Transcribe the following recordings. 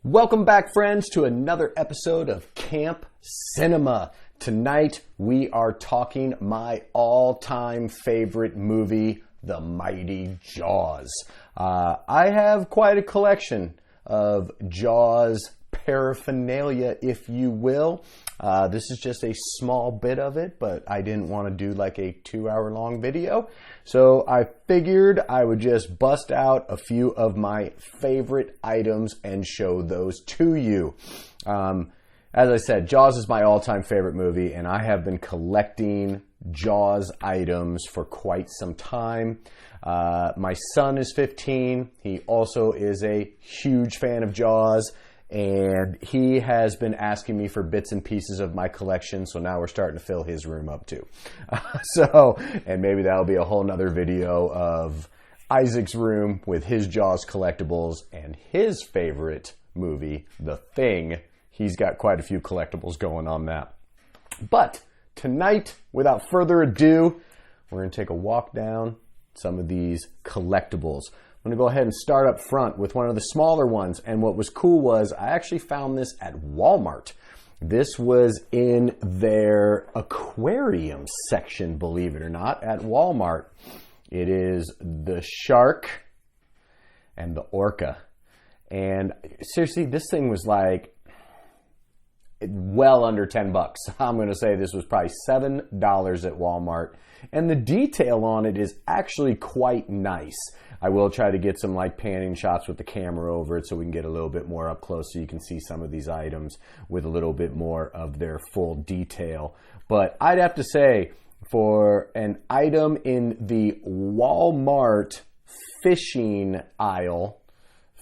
Welcome back, friends, to another episode of Camp Cinema. Tonight, we are talking my all-time favorite movie, The Mighty Jaws. I have quite a collection of Jaws paraphernalia, if you will. This is just a small bit of it, but I didn't want to do like a 2-hour-long video. So I figured I would just bust out a few of my favorite items and show those to you. As I said, Jaws is my all-time favorite movie, and I have been collecting Jaws items for quite some time. My son is 15. He also is a huge fan of Jaws, and he has been asking me for bits and pieces of my collection, so now we're starting to fill his room up too. And maybe that'll be a whole nother video of Isaac's room with his Jaws collectibles and his favorite movie, The Thing. He's got quite a few collectibles going on that. But tonight, without further ado, we're going to take a walk down some of these collectibles. I'm going to go ahead and start up front with one of the smaller ones. And what was cool was I actually found this at Walmart. This was in their aquarium section, believe it or not, at Walmart. It is the shark and the orca. And seriously, this thing was like well under 10 bucks. I'm going to say this was probably $7 at Walmart. And the detail on it is actually quite nice. I will try to get some like panning shots with the camera over it so we can get a little bit more up close so you can see some of these items with a little bit more of their full detail. But I'd have to say, for an item in the Walmart fishing aisle,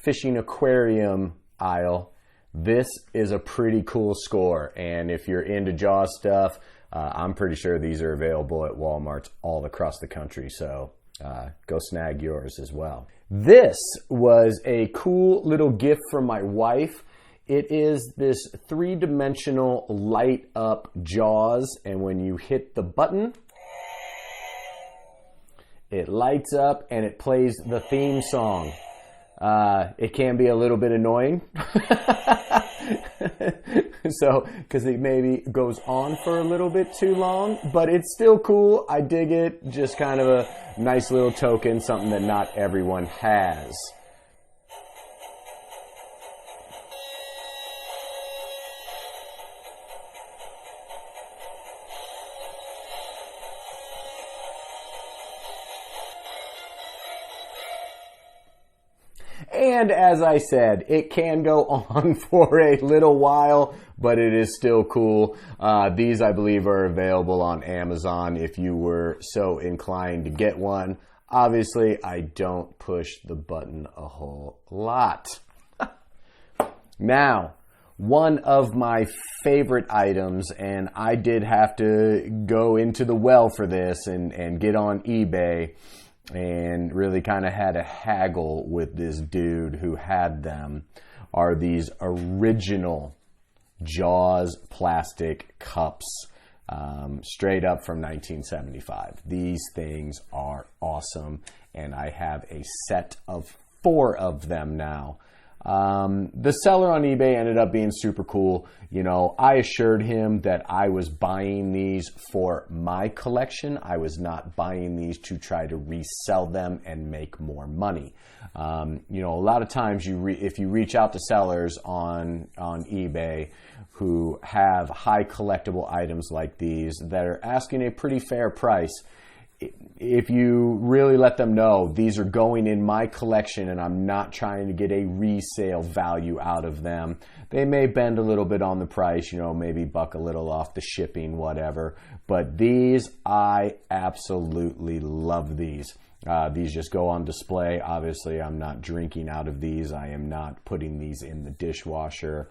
fishing aquarium aisle, this is a pretty cool score. And if you're into Jaws stuff, I'm pretty sure these are available at Walmart all across the country. So go snag yours as well. This was a cool little gift from my wife. It is this 3-dimensional light up Jaws, and when you hit the button, it lights up and it plays the theme song. It can be a little bit annoying. So, because it maybe goes on for a little bit too long, but it's still cool. I dig it. Just kind of a nice little token, something that not everyone has. And as I said, it can go on for a little while, but it is still cool. These, I believe, are available on Amazon if you were so inclined to get one. Obviously, I don't push the button a whole lot. Now, one of my favorite items, and I did have to go into the well for this and get on eBay, and really kind of had a haggle with this dude who had them, are these original Jaws plastic cups, straight up from 1975. These things are awesome, and I have a set of 4 of them now. The seller on eBay ended up being super cool. You know, I assured him that I was buying these for my collection. I was not buying these to try to resell them and make more money. You know, a lot of times if you reach out to sellers on eBay who have high collectible items like these that are asking a pretty fair price, if you really let them know these are going in my collection and I'm not trying to get a resale value out of them, they may bend a little bit on the price, you know, maybe buck a little off the shipping, whatever. But these, I absolutely love these. These just go on display. Obviously, I'm not drinking out of these. I am not putting these in the dishwasher.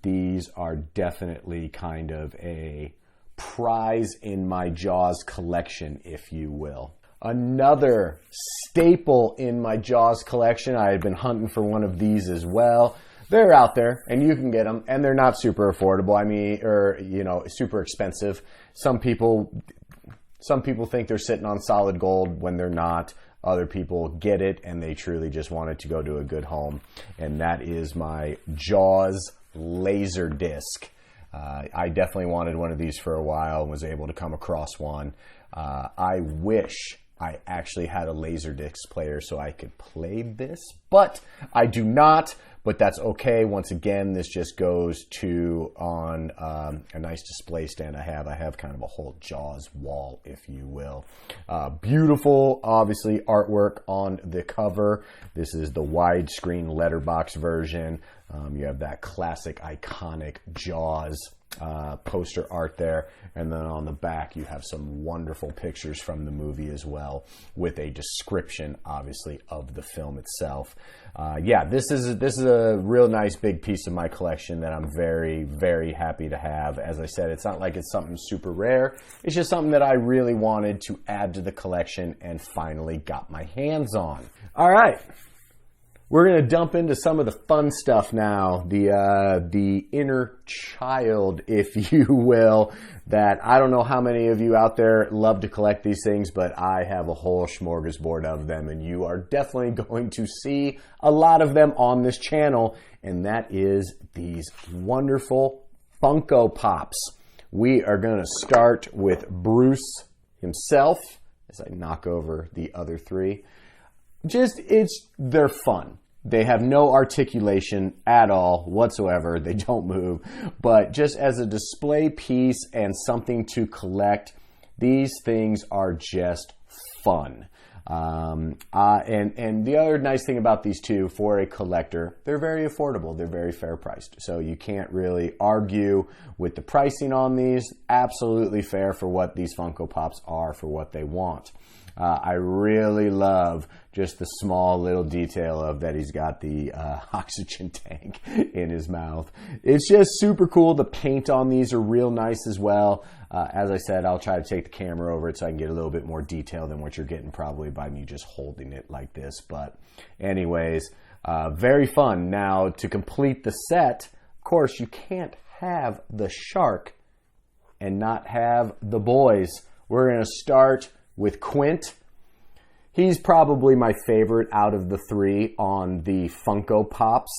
These are definitely kind of a prize in my Jaws collection, if you will. Another staple in my Jaws collection, I had been hunting for one of these as well. They're out there and you can get them, and they're not super affordable. I mean, or, you know, super expensive. Some people think they're sitting on solid gold when they're not. Other people get it and they truly just want it to go to a good home. And that is my Jaws Laserdisc. I definitely wanted one of these for a while and was able to come across one. I wish I actually had a Laserdisc player so I could play this, but I do not. But that's okay. Once again, this just goes to on a nice display stand I have. I have kind of a whole Jaws wall, if you will. Beautiful, obviously, artwork on the cover. This is the widescreen letterbox version. You have that classic, iconic Jaws poster art there, and then on the back you have some wonderful pictures from the movie as well, with a description, obviously, of the film itself. Yeah, this is a real nice big piece of my collection that I'm very, very happy to have. As I said, it's not like it's something super rare. It's just something that I really wanted to add to the collection and finally got my hands on. All right. We're going to dump into some of the fun stuff now, the inner child, if you will, that I don't know how many of you out there love to collect these things, but I have a whole smorgasbord of them, and you are definitely going to see a lot of them on this channel, and that is these wonderful Funko Pops. We are going to start with Bruce himself, as I knock over the other three. They're fun. They have no articulation at all whatsoever. They don't move. But just as a display piece and something to collect, these things are just fun. And the other nice thing about these two, for a collector, they're very affordable. They're very fair priced. So you can't really argue with the pricing on these. Absolutely fair for what these Funko Pops are, for what they want. I really love just the small little detail of that he's got the oxygen tank in his mouth. It's just super cool. The paint on these are real nice as well. As I said, I'll try to take the camera over it so I can get a little bit more detail than what you're getting probably by me just holding it like this. But anyways, very fun. Now, to complete the set, of course, you can't have the shark and not have the boys. We're going to start with Quint. He's probably my favorite out of the three on the Funko Pops.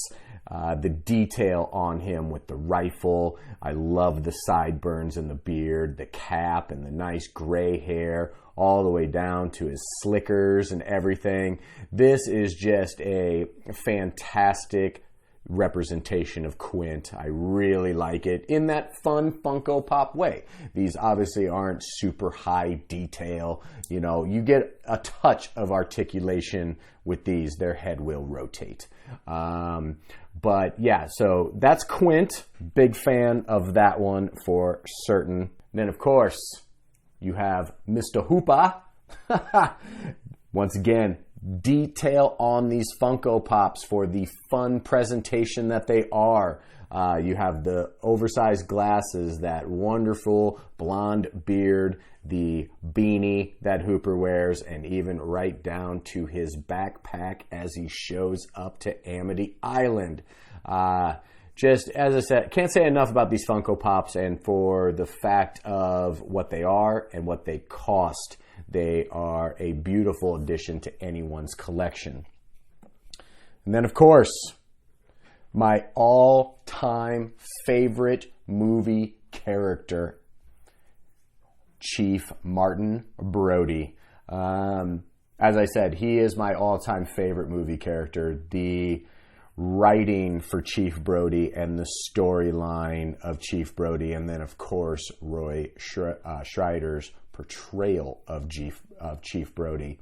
The detail on him with the rifle. I love the sideburns and the beard, the cap and the nice gray hair, all the way down to his slickers and everything. This is just a fantastic representation of Quint. I really like it in that fun Funko Pop way. These obviously aren't super high detail. You know, you get a touch of articulation with these. Their head will rotate. But yeah, so that's Quint. Big fan of that one for certain. Then, of course, you have Mr. Hooper. Once again, detail on these Funko Pops for the fun presentation that they are. You have the oversized glasses, that wonderful blonde beard, the beanie that Hooper wears, and even right down to his backpack as he shows up to Amity Island. Just as I said, can't say enough about these Funko Pops, and for the fact of what they are and what they cost, they are a beautiful addition to anyone's collection. And then, of course, my all-time favorite movie character, Chief Martin Brody. As I said, he is my all-time favorite movie character. The writing for Chief Brody and the storyline of Chief Brody, and then, of course, Roy Scheider's portrayal of Chief Brody.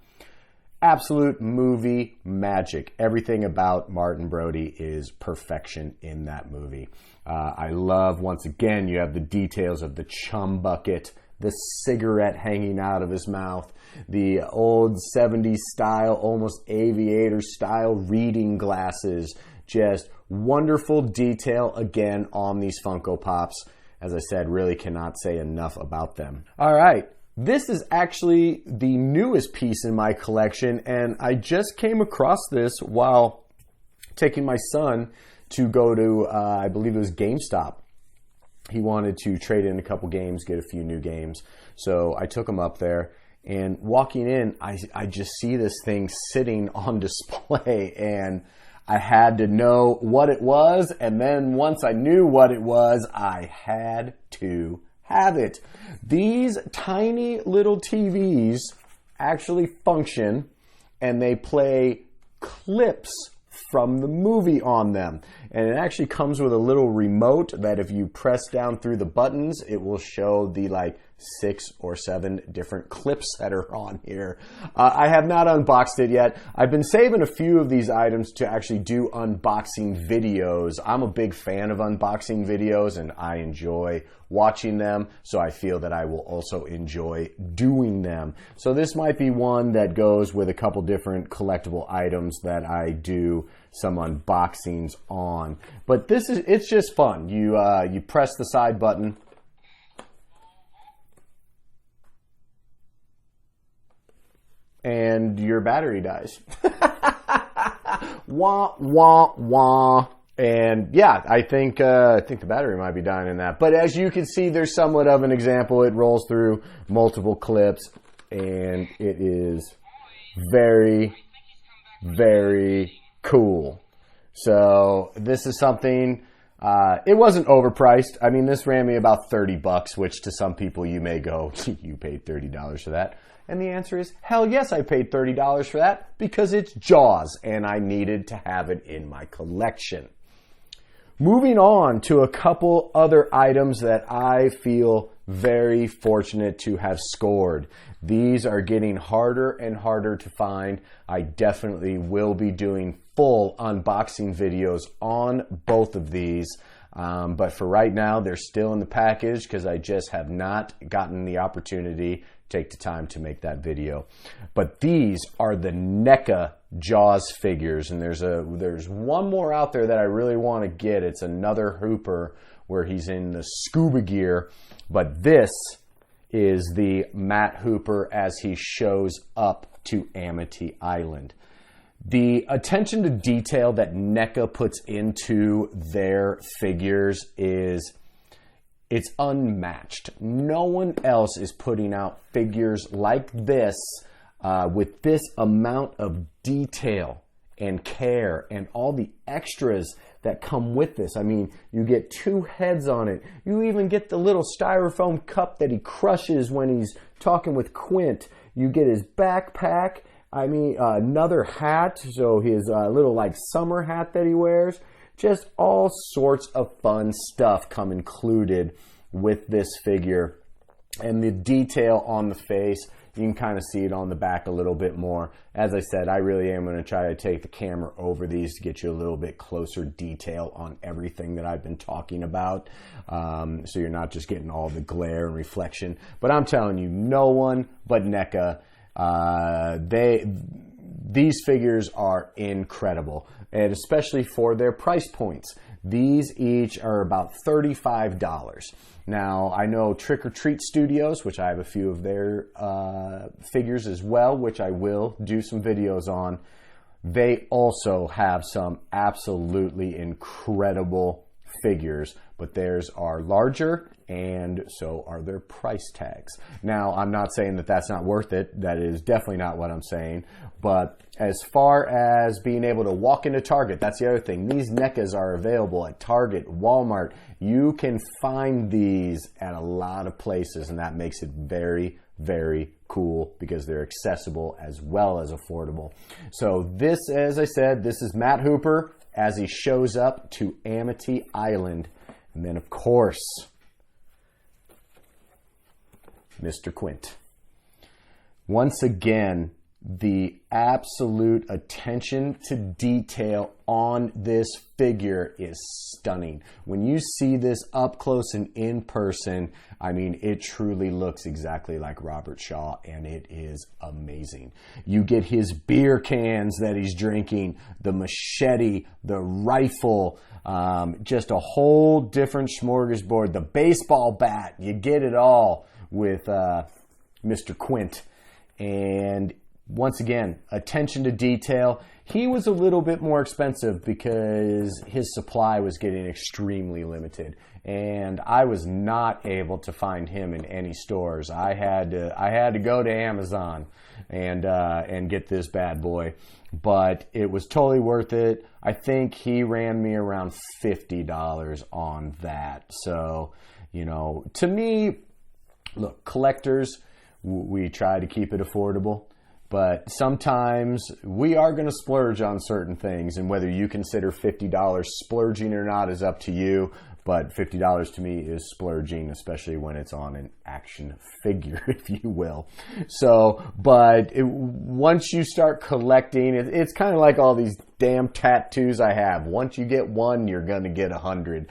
Absolute movie magic. Everything about Martin Brody is perfection in that movie. I love, once again, you have the details of the chum bucket, the cigarette hanging out of his mouth, the old 70s style, almost aviator style reading glasses. Just wonderful detail again on these Funko Pops. As I said, really cannot say enough about them. All right. This is actually the newest piece in my collection, and I just came across this while taking my son to go to, I believe it was GameStop. He wanted to trade in a couple games, get a few new games. So I took him up there, And walking in, I just see this thing sitting on display, and I had to know what it was. And then once I knew what it was, I had to have it. These tiny little TVs actually function, and they play clips from the movie on them. And it actually comes with a little remote that if you press down through the buttons, it will show the like 6 or 7 different clips that are on here. I have not unboxed it yet. I've been saving a few of these items to actually do unboxing videos. I'm a big fan of unboxing videos, and I enjoy watching them, so I feel that I will also enjoy doing them. So this might be one that goes with a couple different collectible items that I do some unboxings on. But it's just fun. You press the side button, and your battery dies. Wah, wah, wah. And yeah, I think the battery might be dying in that. But as you can see, there's somewhat of an example. It rolls through multiple clips, and it is very, very cool. So this is something, it wasn't overpriced. I mean, this ran me about $30, which to some people you may go, you paid $30 for that. And the answer is, hell yes, I paid $30 for that because it's Jaws and I needed to have it in my collection. Moving on to a couple other items that I feel very fortunate to have scored. These are getting harder and harder to find. I definitely will be doing full unboxing videos on both of these. But for right now, they're still in the package because I just have not gotten the opportunity to take the time to make that video. But these are the NECA Jaws figures, and there's one more out there that I really want to get. It's another Hooper where he's in the scuba gear, but this is the Matt Hooper as he shows up to Amity Island. The attention to detail that NECA puts into their figures it's unmatched. No one else is putting out figures like this with this amount of detail and care and all the extras that come with this. I mean, you get 2 heads on it. You even get the little styrofoam cup that he crushes when he's talking with Quint. You get his backpack. I mean, another hat, so his little like summer hat that he wears. Just all sorts of fun stuff come included with this figure. And the detail on the face, you can kind of see it on the back a little bit more. As I said, I really am going to try to take the camera over these to get you a little bit closer detail on everything that I've been talking about. So you're not just getting all the glare and reflection. But I'm telling you, no one but NECA. These figures are incredible, and especially for their price points. These each are about $35. Now, I know Trick or Treat Studios, which I have a few of their figures as well, which I will do some videos on. They also have some absolutely incredible figures, but theirs are larger, and so are their price tags. Now, I'm not saying that that's not worth it. That is definitely not what I'm saying. But as far as being able to walk into Target, that's the other thing. These NECAs are available at Target, Walmart. You can find these at a lot of places, and that makes it very, very cool because they're accessible as well as affordable. So this, as I said, this is Matt Hooper as he shows up to Amity Island. And then, of course, Mr. Quint. Once again, the absolute attention to detail on this figure is stunning. When you see this up close and in person, I mean, it truly looks exactly like Robert Shaw, and it is amazing. You get his beer cans that he's drinking, the machete, the rifle, just a whole different smorgasbord, the baseball bat. You get it all with Mr. Quint. And once again, attention to detail. He was a little bit more expensive because his supply was getting extremely limited, and I was not able to find him in any stores. I had to go to Amazon and get this bad boy, but it was totally worth it. I think he ran me around $50 on that. So, you know, to me, look, collectors, we try to keep it affordable. But sometimes we are going to splurge on certain things, and whether you consider $50 splurging or not is up to you. But $50 to me is splurging, especially when it's on an action figure, if you will. So, but once you start collecting, it's kind of like all these damn tattoos I have. Once you get one, you're going to get 100.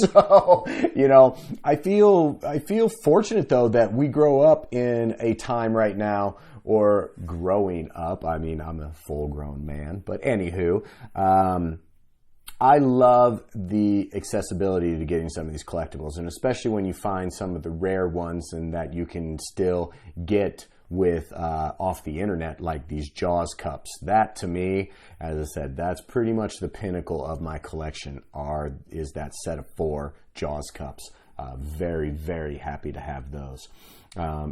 So, you know, I feel fortunate though that we grow up in a time right now, or growing up. I mean, I'm a full-grown man, but anywho, I love the accessibility to getting some of these collectibles, and especially when you find some of the rare ones and that you can still get with off the internet, like these Jaws cups. That to me, as I said, that's pretty much the pinnacle of my collection, is that set of 4 Jaws cups. Very, very happy to have those.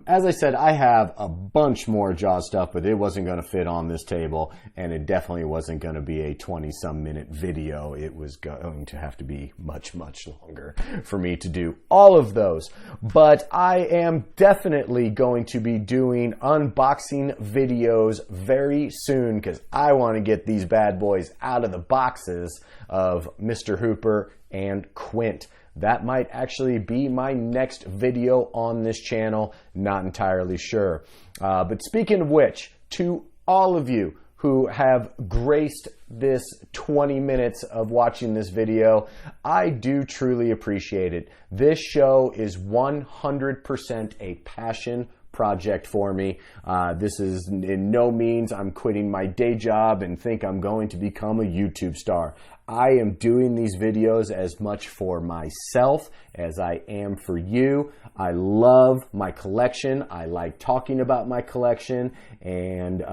As I said, I have a bunch more Jaws stuff, but it wasn't going to fit on this table, and it definitely wasn't going to be a 20-some minute video. It was going to have to be much, much longer for me to do all of those. But I am definitely going to be doing unboxing videos very soon, because I want to get these bad boys out of the boxes of Mr. Hooper and Quint. That might actually be my next video on this channel. Not entirely sure. But speaking of which, to all of you who have graced this 20 minutes of watching this video, I do truly appreciate it. This show is 100% a passion project for me. This is in no means I'm quitting my day job and think I'm going to become a YouTube star. I am doing these videos as much for myself as I am for you. I love my collection. I like talking about my collection. And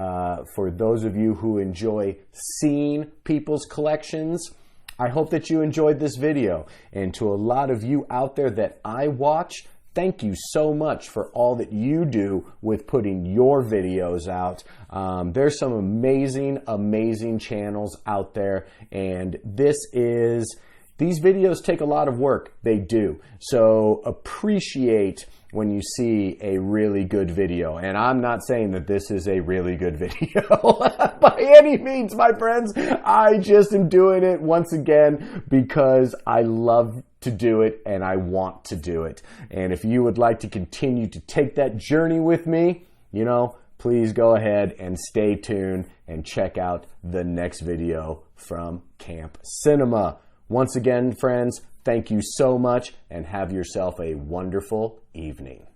for those of you who enjoy seeing people's collections, I hope that you enjoyed this video. And to a lot of you out there that I watch, thank you so much for all that you do with putting your videos out. There's some amazing, amazing channels out there, and these videos take a lot of work. They do. So appreciate when you see a really good video. And I'm not saying that this is a really good video by any means, my friends. I just am doing it once again because I love to do it and I want to do it. And if you would like to continue to take that journey with me, you know, please go ahead and stay tuned and check out the next video from Camp Cinema. Once again, friends, thank you so much and have yourself a wonderful evening.